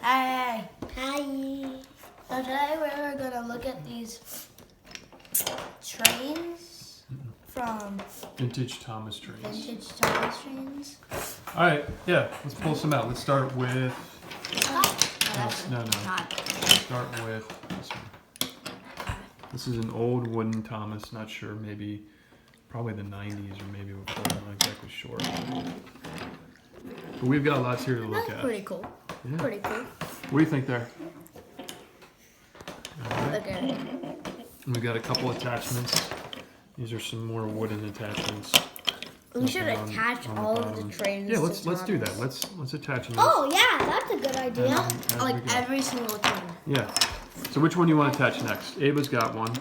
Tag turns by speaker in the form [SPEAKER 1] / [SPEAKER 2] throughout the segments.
[SPEAKER 1] Hi.
[SPEAKER 2] Hi.
[SPEAKER 1] So today we're gonna look at these trains from
[SPEAKER 3] Vintage Thomas trains.
[SPEAKER 1] Vintage Thomas trains.
[SPEAKER 3] All right, yeah, let's pull some out. Let's start with. No.
[SPEAKER 1] Not.
[SPEAKER 3] Let's start with this one. This is an old wooden Thomas. Not sure, maybe, probably the 90s or maybe before. I'm not exactly sure. But we've got lots here to look
[SPEAKER 1] That's
[SPEAKER 3] at.
[SPEAKER 1] pretty cool.
[SPEAKER 3] Yeah.
[SPEAKER 1] Pretty cool.
[SPEAKER 3] What do you think there? All right.
[SPEAKER 1] Look at it.
[SPEAKER 3] We've got a couple attachments. These are some more wooden attachments.
[SPEAKER 1] We should
[SPEAKER 3] Nothing
[SPEAKER 1] attach
[SPEAKER 3] on
[SPEAKER 1] all of
[SPEAKER 3] bottom.
[SPEAKER 1] the trains.
[SPEAKER 3] Yeah,
[SPEAKER 1] to
[SPEAKER 3] let's do that.
[SPEAKER 1] Thomas.
[SPEAKER 3] Let's attach them.
[SPEAKER 2] Oh yeah, that's a good idea.
[SPEAKER 3] as we
[SPEAKER 1] Like
[SPEAKER 3] go.
[SPEAKER 1] every single train.
[SPEAKER 3] Yeah. So which one do you want to attach next? Ava's got one.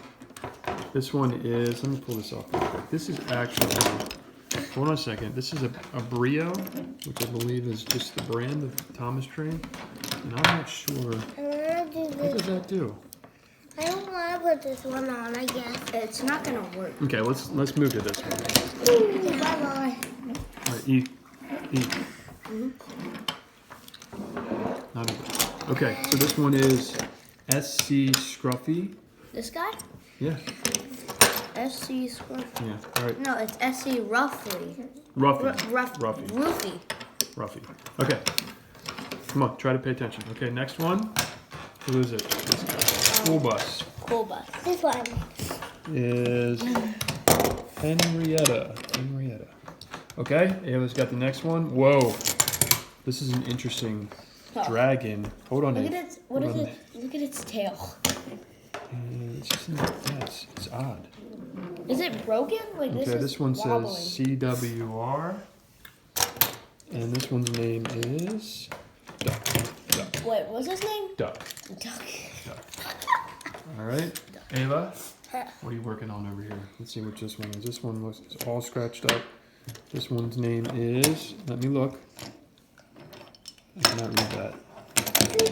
[SPEAKER 3] This one is. Let me pull this off real quick. This is actually. Hold on a second. This is a Brio, which I believe is just the brand of Thomas train. And I'm not sure.
[SPEAKER 2] I wanna do
[SPEAKER 3] What
[SPEAKER 2] this.
[SPEAKER 3] does that do?
[SPEAKER 2] I don't wanna put this one on, I guess.
[SPEAKER 1] It's not gonna work.
[SPEAKER 3] Okay, let's move to this one.
[SPEAKER 2] Bye bye.
[SPEAKER 3] All right, eat. Not good. Okay, so this one is SC Scruffy.
[SPEAKER 1] This guy?
[SPEAKER 3] Yeah,
[SPEAKER 1] SC Scruffy.
[SPEAKER 3] yeah. All right,
[SPEAKER 1] No, it's SC Roughly.
[SPEAKER 3] Ruffy.
[SPEAKER 1] Ruffy.
[SPEAKER 3] Ruffy.
[SPEAKER 1] Roofy.
[SPEAKER 3] Ruffy. Okay. Come on, try to pay attention. Okay, next one. Who is it? This guy. School bus
[SPEAKER 1] Cool bus.
[SPEAKER 2] This one.
[SPEAKER 3] is Henrietta. Okay, Ava's got the next one. Whoa. This is an interesting dragon. Hold on.
[SPEAKER 1] Look
[SPEAKER 3] Ave.
[SPEAKER 1] at its. What
[SPEAKER 3] Hold
[SPEAKER 1] is
[SPEAKER 3] on.
[SPEAKER 1] it? Look at its tail.
[SPEAKER 3] It's just it's odd.
[SPEAKER 1] Is it broken? Like this
[SPEAKER 3] Okay,
[SPEAKER 1] is
[SPEAKER 3] this one
[SPEAKER 1] wobbling.
[SPEAKER 3] says CWR. And this one's name is Duck.
[SPEAKER 1] Wait, what's his name?
[SPEAKER 3] Duck.
[SPEAKER 1] Duck.
[SPEAKER 3] All right, Ava, what are you working on over here? Let's see what this one is. This one looks it's all scratched up. This one's name is. Let me look. I cannot read that.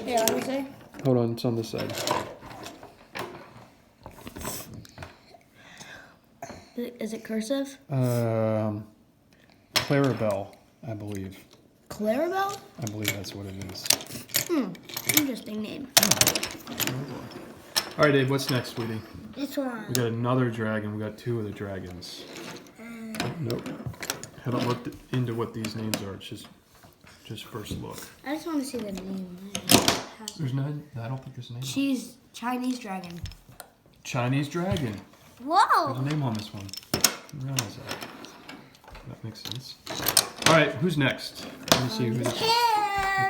[SPEAKER 1] Here, let me see.
[SPEAKER 3] Hold on, it's on this side.
[SPEAKER 1] Is it cursive?
[SPEAKER 3] Clarabelle, I believe.
[SPEAKER 1] Clarabelle?
[SPEAKER 3] I believe that's what it is.
[SPEAKER 1] Interesting name.
[SPEAKER 3] All right, Dave. What's next, sweetie?
[SPEAKER 2] This one.
[SPEAKER 3] We got another dragon. We got two of the dragons. Nope. Haven't looked into what these names are. It's just first look.
[SPEAKER 1] I just want to see the name.
[SPEAKER 3] There's none. I don't think there's a name.
[SPEAKER 1] She's Chinese dragon.
[SPEAKER 3] Chinese dragon. There's
[SPEAKER 2] Whoa.
[SPEAKER 3] a name on this one. I didn't realize that. That makes sense. All right, who's next? Let me see who's.
[SPEAKER 2] Him.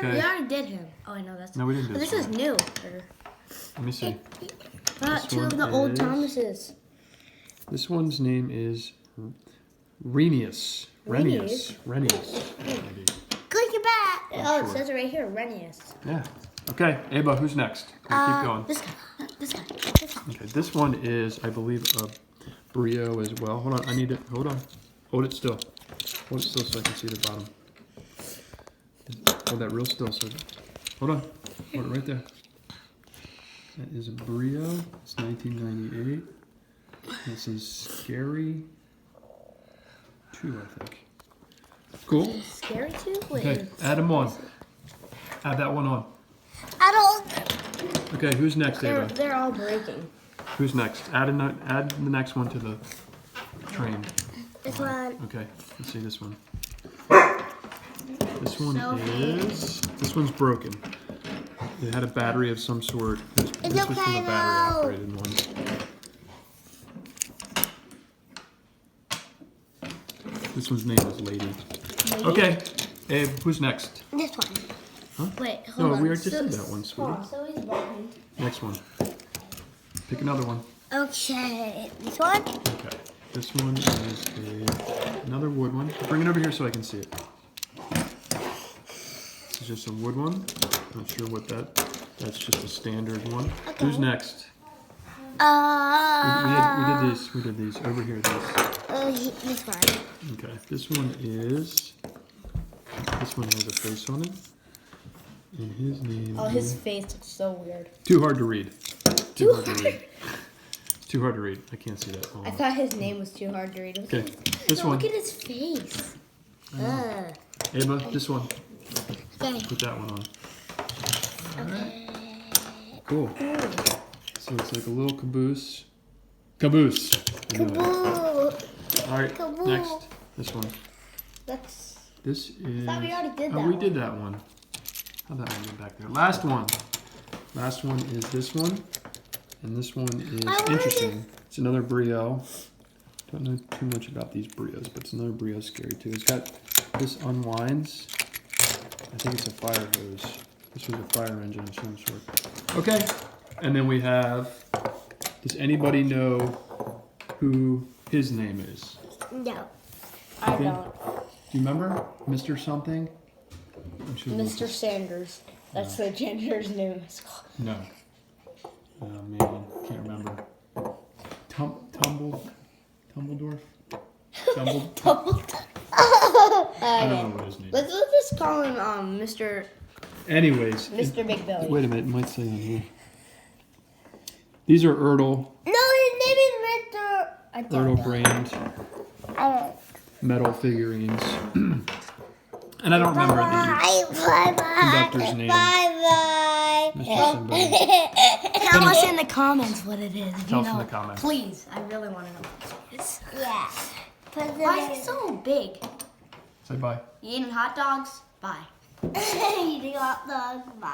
[SPEAKER 1] We
[SPEAKER 3] Okay.
[SPEAKER 1] already did him. Oh, I know that's.
[SPEAKER 3] No, we didn't do
[SPEAKER 1] But this
[SPEAKER 3] this
[SPEAKER 1] is
[SPEAKER 3] one.
[SPEAKER 1] new.
[SPEAKER 3] Let me see.
[SPEAKER 1] Got
[SPEAKER 3] This
[SPEAKER 1] two of
[SPEAKER 3] one
[SPEAKER 1] the old
[SPEAKER 3] is-
[SPEAKER 1] Thomases.
[SPEAKER 3] This one's name is Renius. Maybe.
[SPEAKER 2] Click it back.
[SPEAKER 1] Oh, it
[SPEAKER 3] sure.
[SPEAKER 1] says it right here, Renius.
[SPEAKER 3] Yeah. Okay, Ava, who's next? Keep going.
[SPEAKER 1] This guy. This guy. This guy.
[SPEAKER 3] Okay, this one is, I believe, a Brio as well. Hold on, I need it. Hold on. Hold it still. Hold it still so I can see the bottom. Hold that real still. Hold on. Hold it right there. That is a Brio. It's 1998. This is Scary 2, I think. Cool.
[SPEAKER 1] Scary too? Wait.
[SPEAKER 3] Okay, add them on. Add that one on.
[SPEAKER 2] I don't.
[SPEAKER 3] Okay, who's next, Ava?
[SPEAKER 1] They're all breaking.
[SPEAKER 3] Who's next? Add the next one to the train.
[SPEAKER 2] This one.
[SPEAKER 3] Okay, let's see this one. This one is. This one's broken. It had a battery of some sort. This was from
[SPEAKER 2] okay,
[SPEAKER 3] the battery operated one. This one's name is Lady. Okay, Abe, who's next?
[SPEAKER 2] This one.
[SPEAKER 1] Wait, hold
[SPEAKER 3] No,
[SPEAKER 1] on.
[SPEAKER 3] we already just did that one,
[SPEAKER 1] Hold on,
[SPEAKER 3] sweetie.
[SPEAKER 1] so he's broken.
[SPEAKER 3] Next one. Pick another one.
[SPEAKER 2] Okay. This one.
[SPEAKER 3] Okay, this one is another wood one. Bring it over here so I can see it. This is just a wood one. Not sure what that's just a standard one.
[SPEAKER 2] Okay.
[SPEAKER 3] Who's next? We did these. Over here, these.
[SPEAKER 2] This one.
[SPEAKER 3] Okay, this one has a face on it. And his name
[SPEAKER 1] Oh, his
[SPEAKER 3] is...
[SPEAKER 1] face is so weird.
[SPEAKER 3] Too hard to read.
[SPEAKER 1] Too hard?
[SPEAKER 3] It's too hard to read. I can't see that. Hold
[SPEAKER 1] I
[SPEAKER 3] on.
[SPEAKER 1] thought his name was too hard to read. Look
[SPEAKER 3] Okay,
[SPEAKER 1] at
[SPEAKER 3] this
[SPEAKER 1] no,
[SPEAKER 3] one.
[SPEAKER 1] Look at his face. Ugh.
[SPEAKER 3] Ava, this one.
[SPEAKER 2] Okay.
[SPEAKER 3] Put that one on. Cool. So it's like a little caboose. Caboose. I knew it.
[SPEAKER 2] Kaboo.
[SPEAKER 3] All right,
[SPEAKER 2] Caboose.
[SPEAKER 3] next. This one.
[SPEAKER 2] That's.
[SPEAKER 3] This is.
[SPEAKER 2] thought we already did
[SPEAKER 3] oh,
[SPEAKER 2] that
[SPEAKER 3] we
[SPEAKER 2] one.
[SPEAKER 3] did that one. How'd that one get back there? Last one. Last one is this one. And this one is
[SPEAKER 2] I wanted
[SPEAKER 3] interesting. It's another Brio. Don't know too much about these Brios, but it's another Brio scary too. It's got, this unwinds. I think it's a fire hose. This was a fire engine of some sort. Okay. And then we have, does anybody know who his name is?
[SPEAKER 2] No.
[SPEAKER 4] I
[SPEAKER 3] Okay.
[SPEAKER 4] don't.
[SPEAKER 3] Do you remember? Mr. something? I'm sure
[SPEAKER 4] Mr. Sanders. That's the ginger's name is called.
[SPEAKER 3] No. Oh man, can't remember. Tumbledorf? I don't know what his name is.
[SPEAKER 4] Let's just call him Mr.
[SPEAKER 3] Anyways,
[SPEAKER 4] Mr. Big Belly.
[SPEAKER 3] wait a minute, it might say on here. These are Ertl,
[SPEAKER 2] No, his name is Mr. I don't
[SPEAKER 3] Ertl brand
[SPEAKER 2] know.
[SPEAKER 3] metal figurines. And I don't remember the conductor's name.
[SPEAKER 2] Bye
[SPEAKER 3] Mr. Somebody.
[SPEAKER 1] Tell us in the comments what it is. If
[SPEAKER 3] Tell
[SPEAKER 1] you
[SPEAKER 3] us in
[SPEAKER 1] know
[SPEAKER 3] the comments.
[SPEAKER 1] Please, I really want to know what it is.
[SPEAKER 2] bye. Yeah.
[SPEAKER 1] Why is it so big?
[SPEAKER 3] Say bye.
[SPEAKER 1] You eating hot dogs? Bye.
[SPEAKER 2] Eating hot dog. Bye.